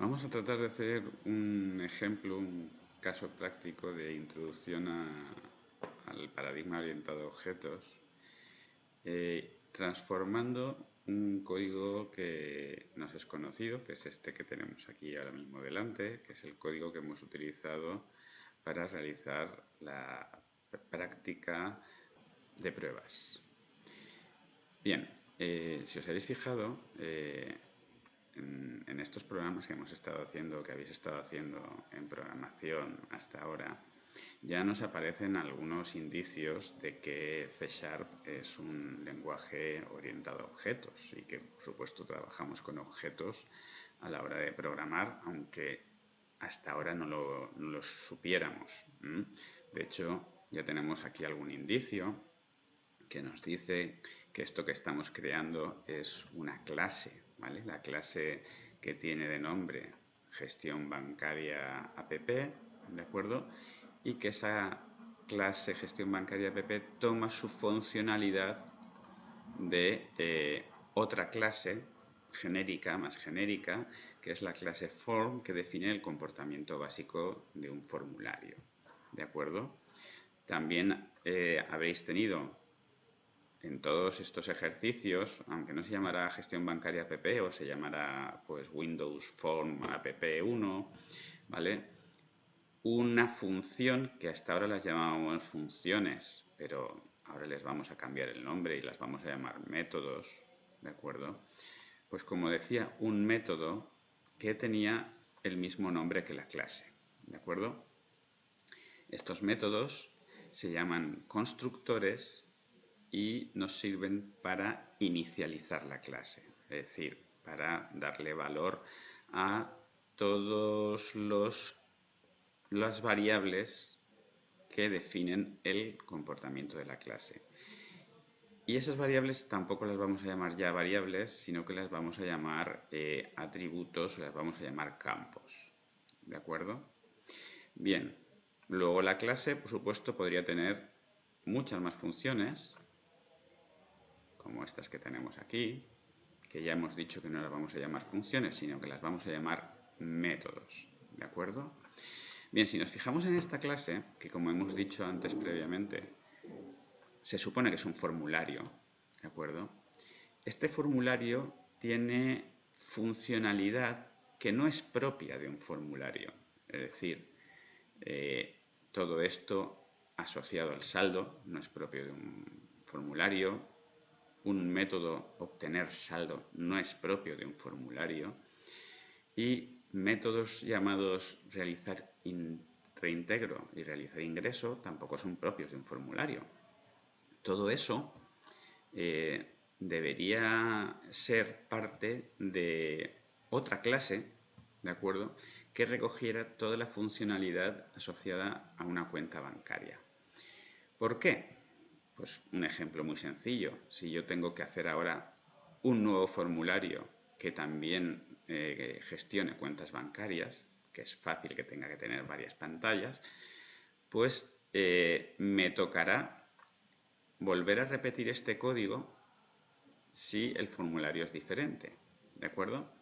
Vamos a tratar de hacer un ejemplo, un caso práctico de introducción al paradigma orientado a objetos, transformando un código que nos es conocido, que es este que tenemos aquí ahora mismo delante, que es el código que hemos utilizado para realizar la práctica de pruebas. Bien, si os habéis fijado, en estos programas que hemos estado haciendo, que habéis estado haciendo en programación hasta ahora, ya nos aparecen algunos indicios de que C# es un lenguaje orientado a objetos y que, por supuesto, trabajamos con objetos a la hora de programar, aunque hasta ahora no lo supiéramos. De hecho, ya tenemos aquí algún indicio que nos dice que esto que estamos creando es una clase, ¿vale? La clase que tiene de nombre gestión bancaria app, ¿de acuerdo? Y que esa clase gestión bancaria app toma su funcionalidad de otra clase genérica, más genérica, que es la clase form, que define el comportamiento básico de un formulario, ¿de acuerdo? También habréis tenido en todos estos ejercicios, aunque no se llamará gestión bancaria app o se llamará pues Windows Form app 1, ¿vale? Una función que hasta ahora las llamábamos funciones, pero ahora les vamos a cambiar el nombre y las vamos a llamar métodos, ¿de acuerdo? Pues como decía, un método que tenía el mismo nombre que la clase, ¿de acuerdo? Estos métodos se llaman constructores y nos sirven para inicializar la clase, es decir, para darle valor a todas las variables que definen el comportamiento de la clase. Y esas variables tampoco las vamos a llamar ya variables, sino que las vamos a llamar atributos, las vamos a llamar campos. ¿De acuerdo? Bien, luego la clase, por supuesto, podría tener muchas más funciones, como estas que tenemos aquí, que ya hemos dicho que no las vamos a llamar funciones, sino que las vamos a llamar métodos. ¿De acuerdo? Bien, si nos fijamos en esta clase, que como hemos dicho antes previamente, se supone que es un formulario, ¿de acuerdo? Este formulario tiene funcionalidad que no es propia de un formulario. Es decir, todo esto asociado al saldo no es propio de un formulario. Un método obtener saldo no es propio de un formulario. Y métodos llamados realizar reintegro y realizar ingreso tampoco son propios de un formulario. Todo eso debería ser parte de otra clase, ¿de acuerdo?, que recogiera toda la funcionalidad asociada a una cuenta bancaria. ¿Por qué? Pues un ejemplo muy sencillo. Si yo tengo que hacer ahora un nuevo formulario que también gestione cuentas bancarias, que es fácil que tenga que tener varias pantallas, pues me tocará volver a repetir este código si el formulario es diferente, ¿de acuerdo?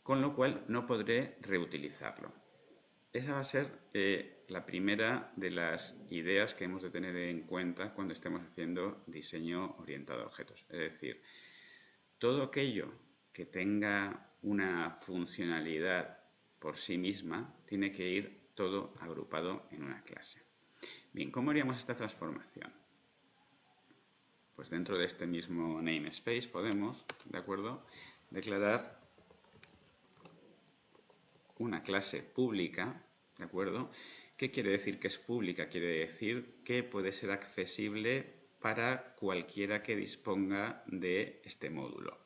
Con lo cual no podré reutilizarlo. Esa va a ser la primera de las ideas que hemos de tener en cuenta cuando estemos haciendo diseño orientado a objetos. Es decir, todo aquello que tenga una funcionalidad por sí misma tiene que ir todo agrupado en una clase. Bien, ¿cómo haríamos esta transformación? Pues dentro de este mismo namespace podemos, ¿de acuerdo?, declarar una clase pública, ¿de acuerdo? ¿Qué quiere decir que es pública? Quiere decir que puede ser accesible para cualquiera que disponga de este módulo.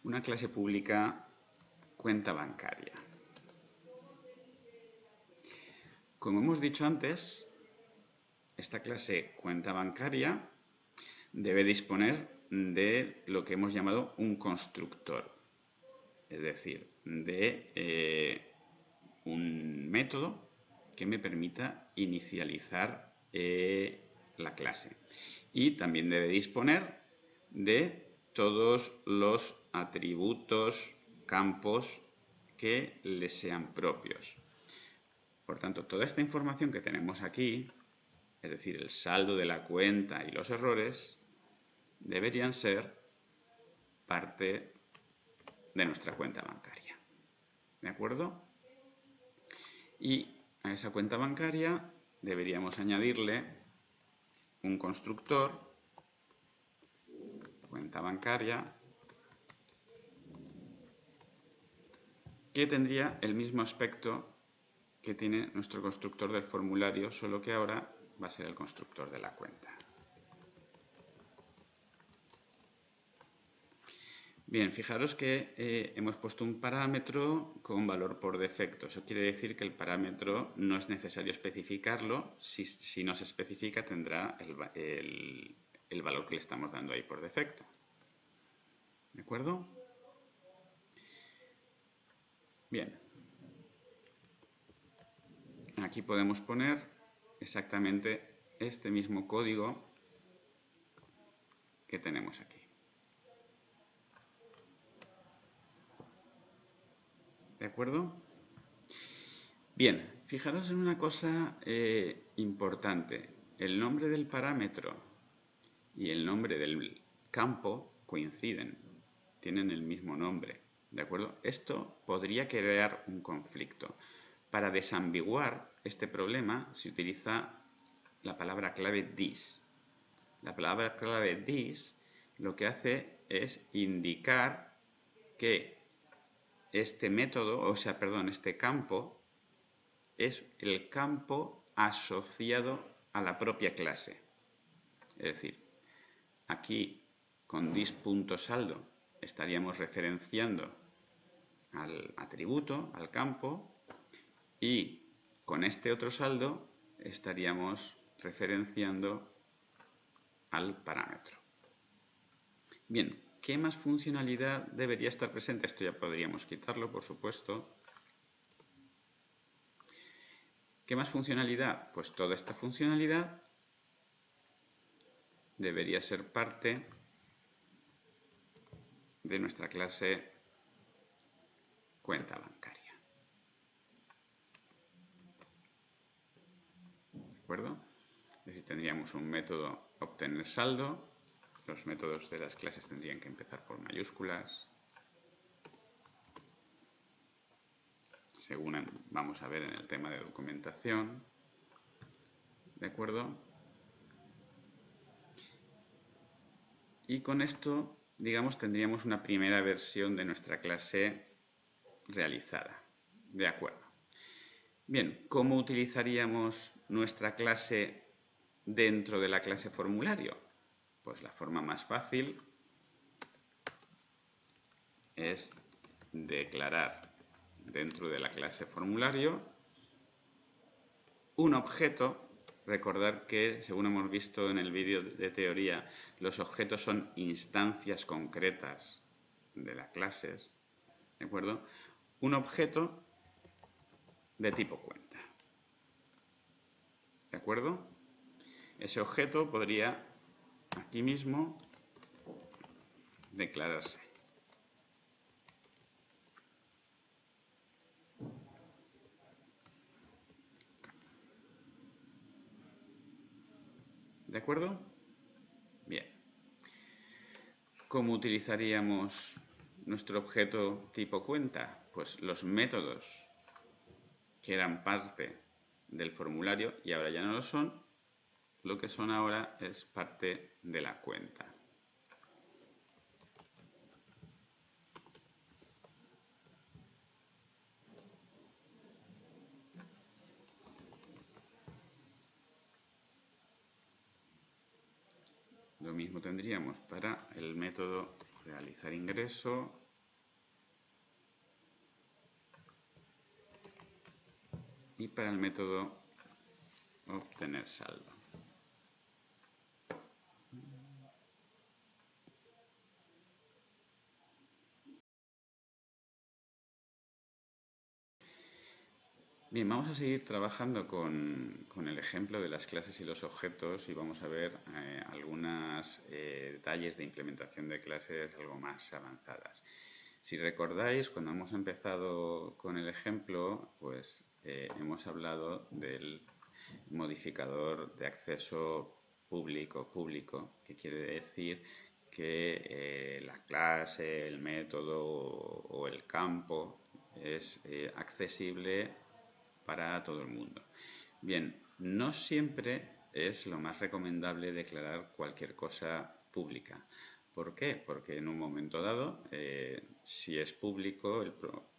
Una clase pública cuenta bancaria. Como hemos dicho antes, esta clase cuenta bancaria debe disponer de lo que hemos llamado un constructor, es decir, de un método que me permita inicializar la clase. Y también debe disponer de todos los atributos, campos que les sean propios. Por tanto, toda esta información que tenemos aquí, es decir, el saldo de la cuenta y los errores, deberían ser parte de nuestra cuenta bancaria. ¿De acuerdo? Y a esa cuenta bancaria deberíamos añadirle un constructor, cuenta bancaria, que tendría el mismo aspecto que tiene nuestro constructor del formulario, solo que ahora va a ser el constructor de la cuenta. Bien, fijaros que hemos puesto un parámetro con valor por defecto. Eso quiere decir que el parámetro no es necesario especificarlo. Si no se especifica, tendrá el valor que le estamos dando ahí por defecto. ¿De acuerdo? Bien. Aquí podemos poner exactamente este mismo código que tenemos aquí. ¿De acuerdo? Bien, fijaros en una cosa importante. El nombre del parámetro y el nombre del campo coinciden, tienen el mismo nombre. ¿De acuerdo? Esto podría crear un conflicto. Para desambiguar este problema se utiliza la palabra clave this. La palabra clave this lo que hace es indicar que este método, o sea, perdón, este campo es el campo asociado a la propia clase. Es decir, aquí con this.saldo estaríamos referenciando al atributo, al campo, y con este otro saldo estaríamos referenciando al parámetro. Bien, ¿qué más funcionalidad debería estar presente? Esto ya podríamos quitarlo, por supuesto. ¿Qué más funcionalidad? Pues toda esta funcionalidad debería ser parte de nuestra clase cuenta bancaria. ¿De acuerdo? Es decir, tendríamos un método obtener saldo. Los métodos de las clases tendrían que empezar por mayúsculas. Según vamos a ver en el tema de documentación. ¿De acuerdo? Y con esto, digamos, tendríamos una primera versión de nuestra clase realizada. De acuerdo. Bien, ¿cómo utilizaríamos nuestra clase dentro de la clase formulario? Pues la forma más fácil es declarar dentro de la clase formulario un objeto. Recordar que, según hemos visto en el vídeo de teoría, los objetos son instancias concretas de las clases. ¿De acuerdo? Un objeto de tipo cuenta. ¿De acuerdo? Ese objeto podría aquí mismo declararse. ¿De acuerdo? Bien. ¿Cómo utilizaríamos nuestro objeto tipo cuenta? Pues los métodos que eran parte del formulario y ahora ya no lo son, lo que son ahora es parte de la cuenta. Lo mismo tendríamos para el método realizar ingreso y para el método obtener saldo. Bien, vamos a seguir trabajando con el ejemplo de las clases y los objetos y vamos a ver algunos detalles de implementación de clases algo más avanzadas. Si recordáis, cuando hemos empezado con el ejemplo, pues hemos hablado del modificador de acceso público, que quiere decir que la clase, el método o el campo es accesible para todo el mundo. Bien, no siempre es lo más recomendable declarar cualquier cosa pública. ¿Por qué? Porque en un momento dado, si es público,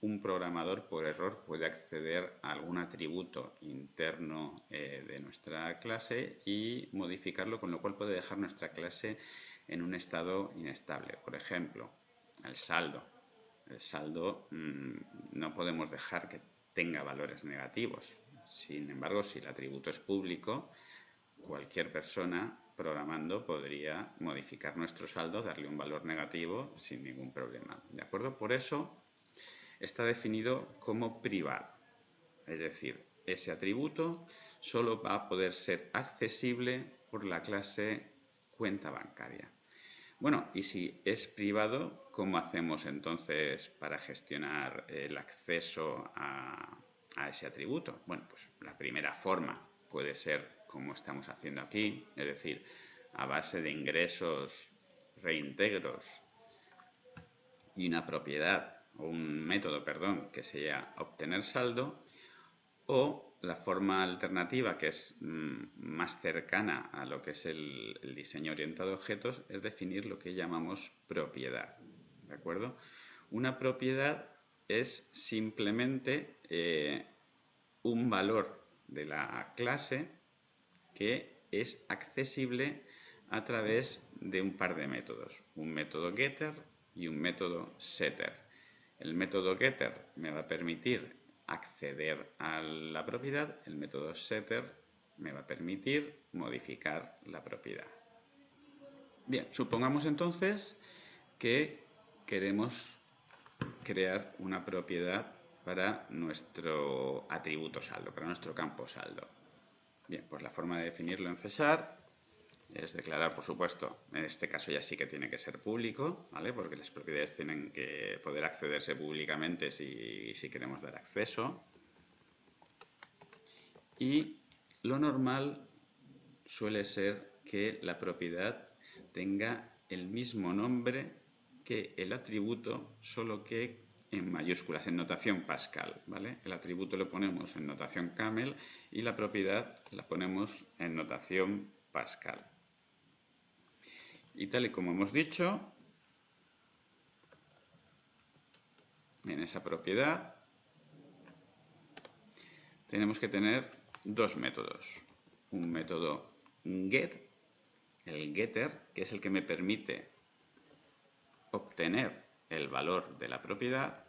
un programador por error puede acceder a algún atributo interno de nuestra clase y modificarlo, con lo cual puede dejar nuestra clase en un estado inestable. Por ejemplo, el saldo. El saldo no podemos dejar que tenga valores negativos. Sin embargo, si el atributo es público, cualquier persona programando podría modificar nuestro saldo, darle un valor negativo sin ningún problema. ¿De acuerdo? Por eso está definido como privado. Es decir, ese atributo solo va a poder ser accesible por la clase cuenta bancaria. Bueno, y si es privado, ¿cómo hacemos entonces para gestionar el acceso a ese atributo? Bueno, pues la primera forma puede ser como estamos haciendo aquí, es decir, a base de ingresos reintegros y una propiedad o un método, perdón, que sea obtener saldo, o la forma alternativa, que es más cercana a lo que es el diseño orientado a objetos, es definir lo que llamamos propiedad. ¿De acuerdo? Una propiedad es simplemente un valor de la clase que es accesible a través de un par de métodos. Un método getter y un método setter. El método getter me va a permitir acceder a la propiedad, el método setter me va a permitir modificar la propiedad. Bien, supongamos entonces que queremos crear una propiedad para nuestro atributo saldo, para nuestro campo saldo. Bien, pues la forma de definirlo en C# es declarar, por supuesto, en este caso ya sí que tiene que ser público, ¿vale? Porque las propiedades tienen que poder accederse públicamente si queremos dar acceso. Y lo normal suele ser que la propiedad tenga el mismo nombre que el atributo, solo que en mayúsculas, en notación Pascal, ¿vale? El atributo lo ponemos en notación Camel y la propiedad la ponemos en notación Pascal. Y tal y como hemos dicho, en esa propiedad tenemos que tener dos métodos. Un método get, el getter, que es el que me permite obtener el valor de la propiedad,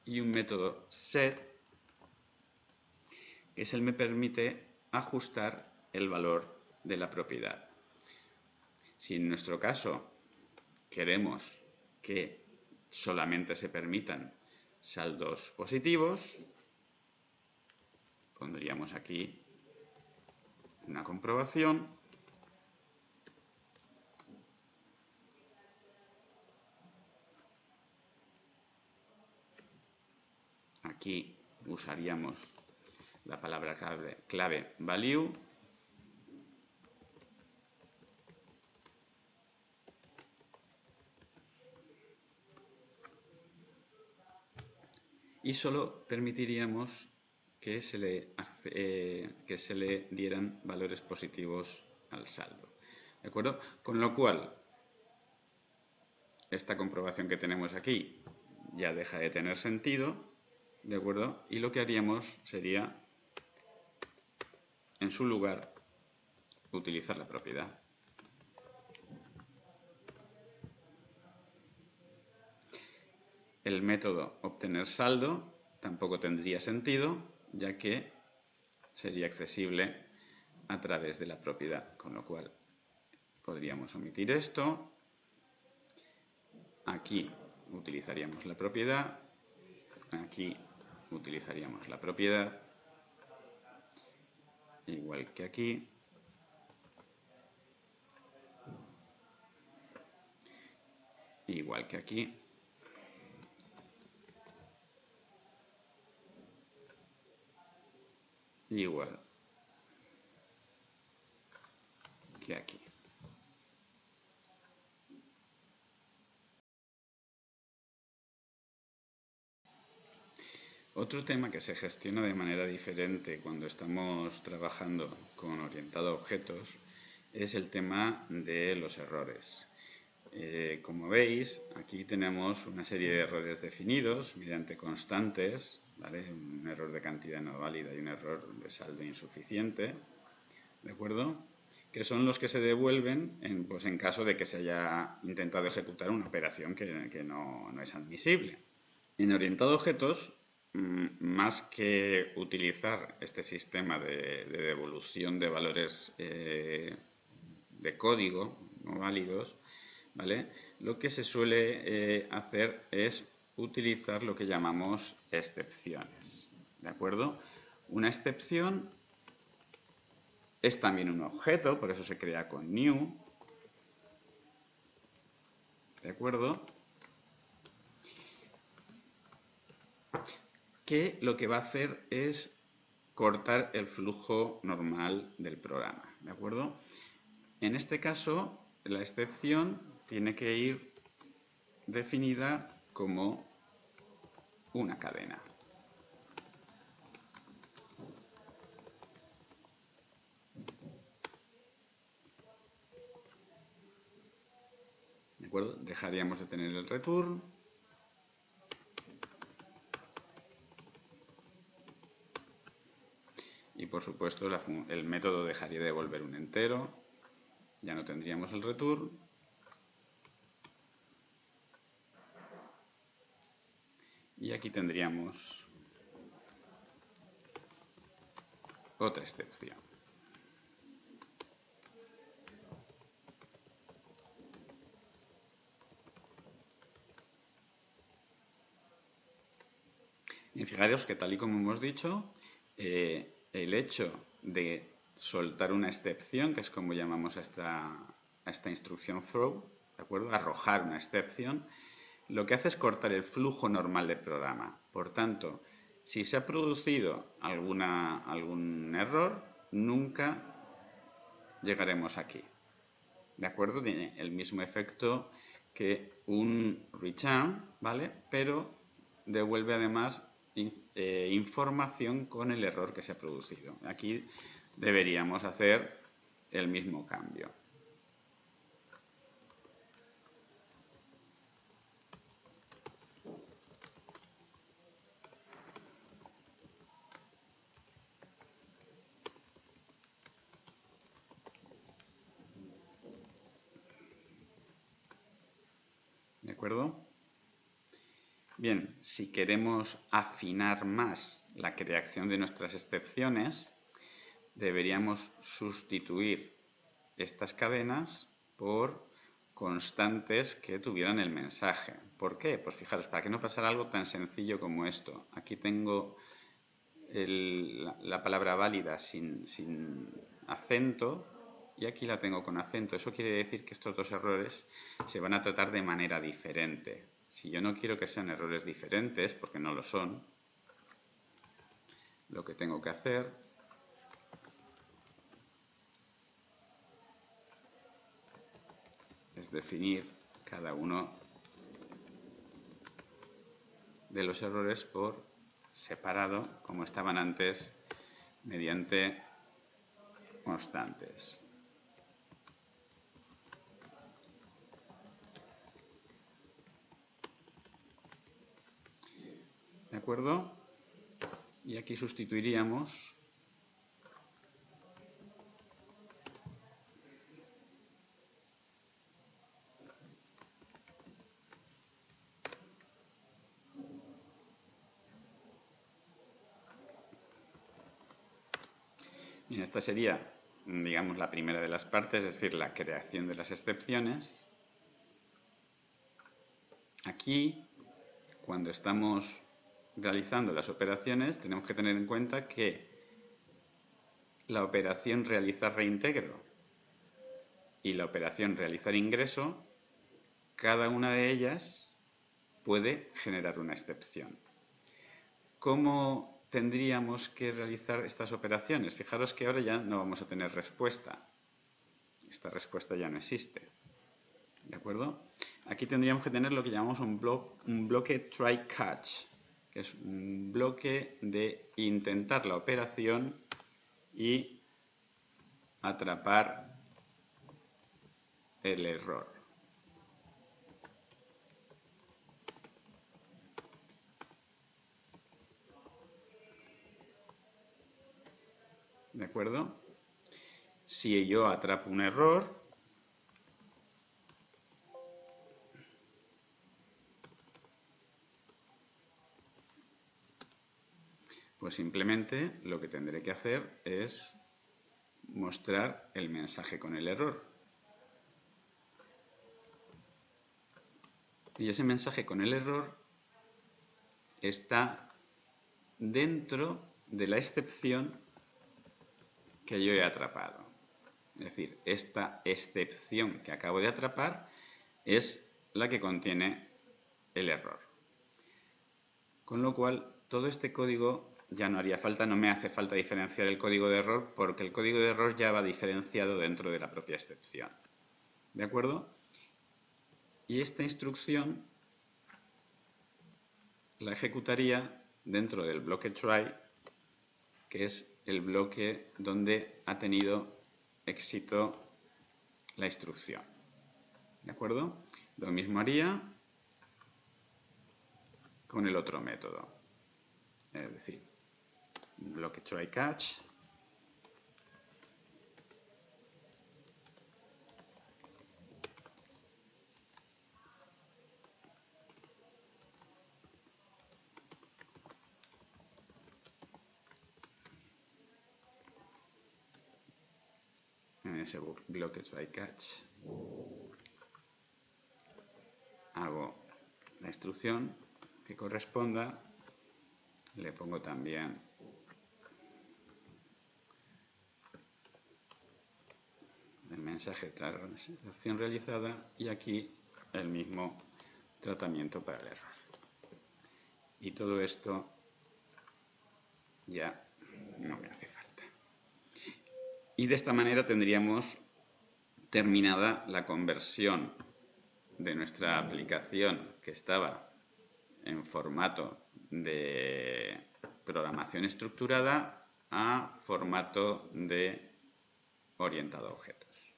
y un método set, que es el que me permite ajustar el valor de la propiedad. Si en nuestro caso queremos que solamente se permitan saldos positivos, pondríamos aquí una comprobación. Aquí usaríamos la palabra clave value. Y solo permitiríamos que se le dieran valores positivos al saldo. ¿De acuerdo? Con lo cual, esta comprobación que tenemos aquí ya deja de tener sentido, ¿de acuerdo? Y lo que haríamos sería, en su lugar, utilizar la propiedad. El método obtener saldo tampoco tendría sentido, ya que sería accesible a través de la propiedad, con lo cual podríamos omitir esto. Aquí utilizaríamos la propiedad, aquí utilizaríamos la propiedad, igual que aquí, igual que aquí, igual que aquí. Otro tema que se gestiona de manera diferente cuando estamos trabajando con orientado a objetos es el tema de los errores. Como veis, aquí tenemos una serie de errores definidos mediante constantes, ¿vale? Un error de cantidad no válida y un error de saldo insuficiente, ¿de acuerdo? Que son los que se devuelven pues en caso de que se haya intentado ejecutar una operación que no es admisible. En orientado a objetos, más que utilizar este sistema de devolución de valores de código no válidos, ¿vale? Lo que se suele hacer es utilizar lo que llamamos excepciones, ¿de acuerdo? Una excepción es también un objeto, por eso se crea con new, ¿de acuerdo? Que lo que va a hacer es cortar el flujo normal del programa, ¿de acuerdo? En este caso, la excepción tiene que ir definida como una cadena. ¿De acuerdo? Dejaríamos de tener el return. Y por supuesto el método dejaría de devolver un entero. Ya no tendríamos el return. Y aquí tendríamos otra excepción. Y fijaros que tal y como hemos dicho, el hecho de soltar una excepción, que es como llamamos a esta instrucción throw, ¿de acuerdo? Arrojar una excepción, lo que hace es cortar el flujo normal del programa. Por tanto, si se ha producido algún error, nunca llegaremos aquí. ¿De acuerdo? Tiene el mismo efecto que un return, ¿vale? Pero devuelve además información con el error que se ha producido. Aquí deberíamos hacer el mismo cambio. ¿De acuerdo? Bien, si queremos afinar más la creación de nuestras excepciones, deberíamos sustituir estas cadenas por constantes que tuvieran el mensaje. ¿Por qué? Pues fijaros, para que no pasara algo tan sencillo como esto. Aquí tengo la palabra válida sin acento y aquí la tengo con acento. Eso quiere decir que estos dos errores se van a tratar de manera diferente. Si yo no quiero que sean errores diferentes, porque no lo son, lo que tengo que hacer es definir cada uno de los errores por separado, como estaban antes, mediante constantes. ¿De acuerdo? Y aquí sustituiríamos Bien, esta sería, digamos, la primera de las partes, es decir, la creación de las excepciones. Aquí, cuando estamos realizando las operaciones, tenemos que tener en cuenta que la operación realizar reintegro y la operación realizar ingreso, cada una de ellas puede generar una excepción. ¿Cómo tendríamos que realizar estas operaciones? Fijaros que ahora ya no vamos a tener respuesta. Esta respuesta ya no existe. ¿De acuerdo? Aquí tendríamos que tener lo que llamamos un bloque try-catch, que es un bloque de intentar la operación y atrapar el error. ¿De acuerdo? Si yo atrapo un error, pues simplemente lo que tendré que hacer es mostrar el mensaje con el error. Y ese mensaje con el error está dentro de la excepción que yo he atrapado. Es decir, esta excepción que acabo de atrapar es la que contiene el error. Con lo cual, todo este código ya no haría falta, no me hace falta diferenciar el código de error porque el código de error ya va diferenciado dentro de la propia excepción. ¿De acuerdo? Y esta instrucción la ejecutaría dentro del bloque try, que es el bloque donde ha tenido éxito la instrucción. ¿De acuerdo? Lo mismo haría con el otro método. Es decir, bloque try catch. En ese bloque try catch hago la instrucción que corresponda, le pongo también el mensaje de transacción realizada y aquí el mismo tratamiento para el error. Y todo esto ya no me hace falta. Y de esta manera tendríamos terminada la conversión de nuestra aplicación que estaba en formato de programación estructurada a formato de orientado a objetos.